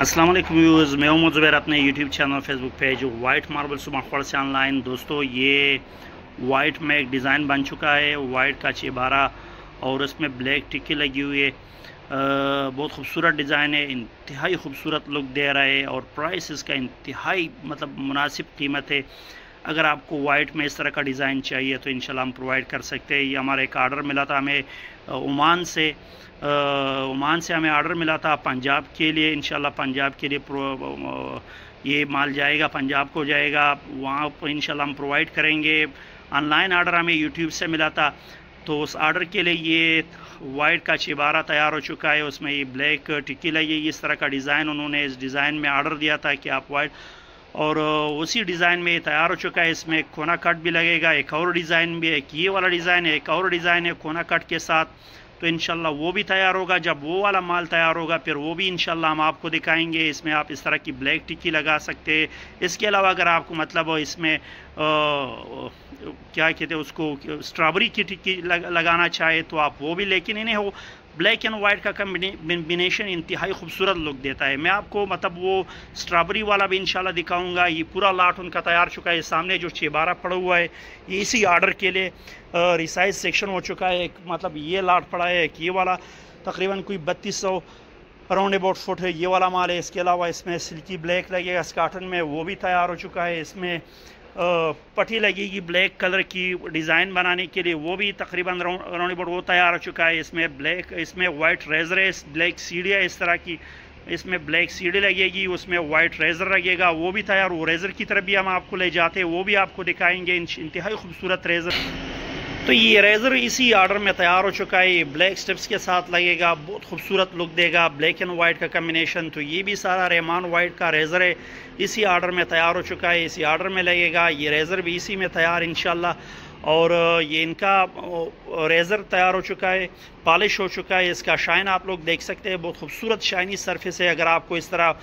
अस्सलाम वालेकुम व्यूअर्स, मैं हूं ज़ुबैर अपने YouTube channel Facebook page white marble सुबह से ऑनलाइन। दोस्तों, ये वाइट में एक डिज़ाइन बन चुका है, वाइट का चिबारा और उसमें ब्लैक टिक्की लगी हुई है। बहुत खूबसूरत डिज़ाइन है, इंतहाई खूबसूरत लुक दे रहा है और प्राइस इसका इंतहाई मुनासिब कीमत है। अगर आपको वाइट में इस तरह का डिज़ाइन चाहिए तो इंशाल्लाह हम प्रोवाइड कर सकते हैं। ये हमारा एक आर्डर मिला था हमें ओमान से हमें आर्डर मिला था पंजाब के लिए। इंशाल्लाह पंजाब के लिए ये माल जाएगा, पंजाब को जाएगा, वहाँ पर इंशाल्लाह हम प्रोवाइड करेंगे। ऑनलाइन आर्डर हमें यूट्यूब से मिला था, तो उस आर्डर के लिए ये वाइट का चिबारा तैयार हो चुका है। उसमें ये ब्लैक टिक्की लगी, इस तरह का डिज़ाइन उन्होंने इस डिज़ाइन में आर्डर दिया था कि आप वाइट, और उसी डिज़ाइन में ये तैयार हो चुका है। इसमें कोना कट भी लगेगा, एक और डिज़ाइन भी है, एक ये वाला डिज़ाइन है, एक और डिज़ाइन है कोना कट के साथ। तो इंशाल्लाह वो भी तैयार होगा। जब वो वाला माल तैयार होगा फिर वो भी इंशाल्लाह हम आपको दिखाएंगे। इसमें आप इस तरह की ब्लैक टिक्की लगा सकते हैं। इसके अलावा अगर आपको इसमें क्या कहते हैं उसको, स्ट्रॉबेरी की टिक्की लगाना चाहे तो आप वो भी, लेकिन इन्हें हो ब्लैक एंड वाइट का कम्बिनेशन इंतहाई खूबसूरत लुक देता है। मैं आपको वो स्ट्रॉबेरी वाला भी इंशाल्लाह दिखाऊंगा। ये पूरा लाट उनका तैयार चुका है। सामने जो चिबारा पड़ा हुआ है ये इसी आर्डर के लिए रिसाइज सेक्शन हो चुका है। ये लाट पड़ा है, एक ये वाला तकरीबन कोई 3200 अराउंड अबाउट फुट है, ये वाला माल है। इसके अलावा इसमें सिल्की ब्लैक लगेगा स्काटन में, वो भी तैयार हो चुका है। इसमें पट्टी लगेगी ब्लैक कलर की डिज़ाइन बनाने के लिए, वो भी तकरीबन राउंड अबाउट वो तैयार हो चुका है। इसमें वाइट रेजर है, ब्लैक सीढ़ी है इस तरह की, इसमें ब्लैक सीढ़ी लगेगी, उसमें वाइट रेजर लगेगा, वो भी तैयार। वो रेजर की तरफ भी हम आपको ले जाते हैं, वो भी आपको दिखाएंगे। इंतहाई खूबसूरत रेजर, तो ये रेज़र इसी आर्डर में तैयार हो चुका है। ये ब्लैक स्टेप्स के साथ लगेगा, बहुत खूबसूरत लुक देगा, ब्लैक एंड वाइट का कम्बिनेशन। तो ये भी सारा रहमान वाइट का रेज़र है, इसी आर्डर में तैयार हो चुका है, इसी आर्डर में लगेगा। ये रेज़र भी इसी में तैयार इंशाल्लाह। और ये इनका रेज़र तैयार हो चुका है, पॉलिश हो चुका है। इसका शाइन आप लोग देख सकते हैं, बहुत खूबसूरत शाइनी सरफेस है। अगर आपको इस तरह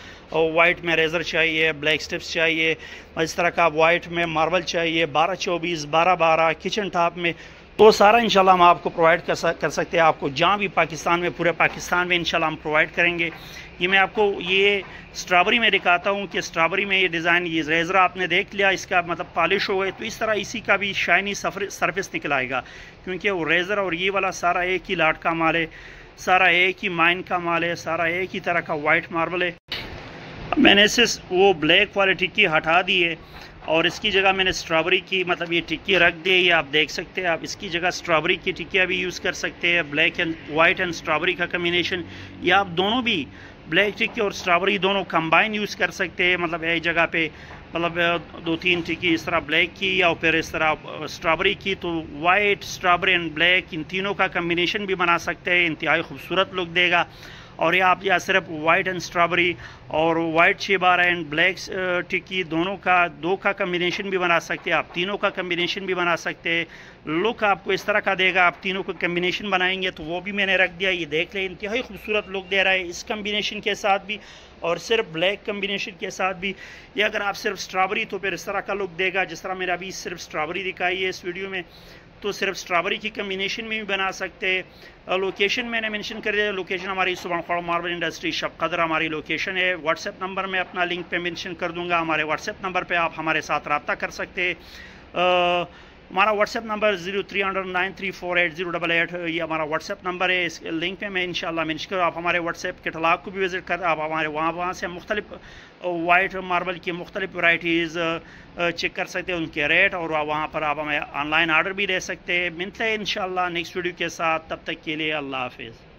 वाइट में रेज़र चाहिए, ब्लैक स्टेप्स चाहिए, इस तरह का वाइट में मार्बल चाहिए 12-24, 12-12 किचन टॉप में, तो सारा इंशाल्लाह हम आपको प्रोवाइड कर सकते हैं। आपको जहाँ भी पाकिस्तान में, पूरे पाकिस्तान में इंशाल्लाह हम प्रोवाइड करेंगे। ये मैं आपको ये स्ट्रॉबेरी में दिखाता हूँ कि स्ट्रॉबेरी में ये डिज़ाइन, ये रेज़र आपने देख लिया, इसका पॉलिश हो गए, तो इस तरह इसी का भी शाइनी सरफेस निकल आएगा, क्योंकि वो रेज़र और ये वाला सारा एक ही लाट का माल है, सारा एक ही माइन का माल है, सारा एक ही तरह का वाइट मार्बल है। मैंने सिर्फ वो ब्लैक वाली टिक्की हटा दी है और इसकी जगह मैंने स्ट्रॉबेरी की ये टिक्की रख दी है। ये आप देख सकते हैं, आप इसकी जगह स्ट्रॉबेरी की टिक्कियाँ भी यूज़ कर सकते हैं। Black and white and strawberry का कम्बिनेशन, या आप दोनों भी ब्लैक टिक्की और स्ट्रॉबेरी दोनों कंबाइन यूज़ कर सकते हैं। एक जगह पे 2-3 टिक्की इस तरह ब्लैक की या फिर इस तरह स्ट्रॉबेरी की, तो वाइट, स्ट्रॉबेरी एंड ब्लैक इन तीनों का कम्बिनेशन भी बना सकते हैं। इंतहाई खूबसूरत लुक देगा। और ये आप या सिर्फ वाइट एंड स्ट्रॉबेरी और वाइट चिबारा एंड ब्लैक टिक्की दो का कम्बिनेशन भी बना सकते हैं। आप तीनों का कम्बिनेशन भी बना सकते हैं। लुक आपको इस तरह का देगा। आप तीनों का कम्बिनेशन बनाएंगे तो वो भी मैंने रख दिया। ये देख लें, इंतहाई खूबसूरत लुक दे रहा है इस कम्बिनेशन के साथ भी और सिर्फ ब्लैक कम्बिनेशन के साथ भी। या अगर आप सिर्फ स्ट्रॉबेरी, तो फिर इस तरह का लुक देगा जिस तरह मैंने अभी सिर्फ स्ट्रॉबेरी दिखाई है इस वीडियो में, तो सिर्फ स्ट्रॉबेरी की कम्बिनेशन में भी बना सकते हैं। लोकेशन मैंने मेंशन कर दिया। लोकेशन हमारी सुबह मार्बल इंडस्ट्री शब कदर हमारी लोकेशन है। व्हाट्सएप नंबर मैं अपना लिंक पे मेंशन कर दूंगा। हमारे व्हाट्सएप नंबर पे आप हमारे साथ रब्ता कर सकते हैं। हमारा व्हाट्सएप नंबर 0309348088, ये हमारा व्हाट्सएप नंबर है। इस लिंक पे मैं इंशाल्लाह मेंशन करूँ। आप हमारे व्हाट्सएप कैटलॉग को भी विज़िट कर, आप हमारे वहाँ से मुख्तलिफ वाइट मार्बल की मुख्तलिफ वैराइटीज़ चेक कर सकते हैं, उनके रेट, और वहाँ पर आप हमें ऑनलाइन आर्डर भी दे सकते हैं। मिलते हैं इंशाल्लाह नेक्स्ट वीडियो के साथ, तब तक के लिए अल्लाह हाफिज़।